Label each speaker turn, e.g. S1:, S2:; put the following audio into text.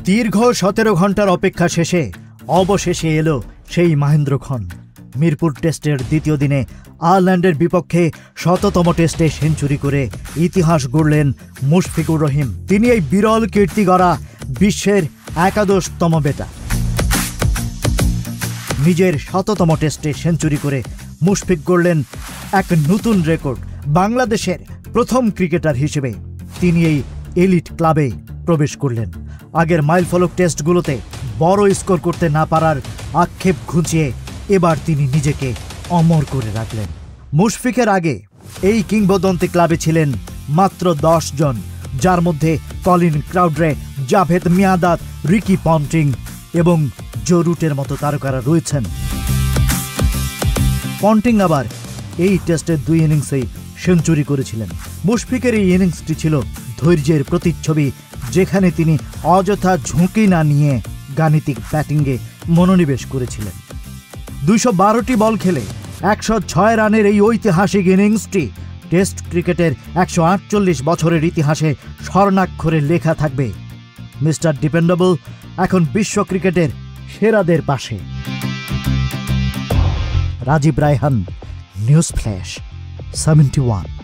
S1: দীর্ঘ 17 ঘন্টার অপেক্ষা শেষে অবশেষে এলো সেই মহেন্দ্রক্ষণ। মিরপুর টেস্টের দ্বিতীয় দিনে আয়ারল্যান্ডের বিপক্ষে ১০০তম টেস্টে সেঞ্চুরি করে ইতিহাস গড়লেন মুশফিকুর রহিম। তিনি এই বিরল কীর্তি গড়া বিশ্বের ১১তম ব্যাটার। নিজের ১০০তম টেস্টে সেঞ্চুরি করে মুশফিক গড়লেন এক নতুন রেকর্ড। বাংলাদেশের প্রথম ক্রিকেটার হিসেবে তিনি এই এলিট ক্লাবে প্রবেশ করলেন। আগের মাইলফলক টেস্টগুলোতে বড় স্কোর করতে না পারার আক্ষেপ ঘুচিয়ে এবার তিনি নিজেকে অমর করে রাখলেন। মুশফিকের আগে এই কিংবদন্তি ক্লাবে ছিলেন মাত্র ১০ জন, যার মধ্যে Colin Cowdrey, Javed Miandad, Ricky Ponting এবং জো রুটের মতো তারকারা রয়েছেন। পন্টিং আবার এই টেস্টের ২ ইনিংসেই সেঞ্চুরি করেছিলেন। মুশফিকের এই ইনিংসটি ছিল ধৈর্যের প্রতিচ্ছবি, যেখানে তিনি অযথা ঝুঁকি না নিয়ে গাণিতিক ব্যাটিংয়ে মনোনিবেশ করেছিলেন। ২১২টি বল খেলে ১০৬ রানের এই ঐতিহাসিক ইনিংসটি টেস্ট ক্রিকেটের ১৪৮ বছরের ইতিহাসে স্বর্ণাক্ষরে লেখা থাকবে। মিস্টার ডিপেন্ডেবল এখন বিশ্ব ক্রিকেটের সেরাদের পাশে। Rajib Raihan, news flash 71।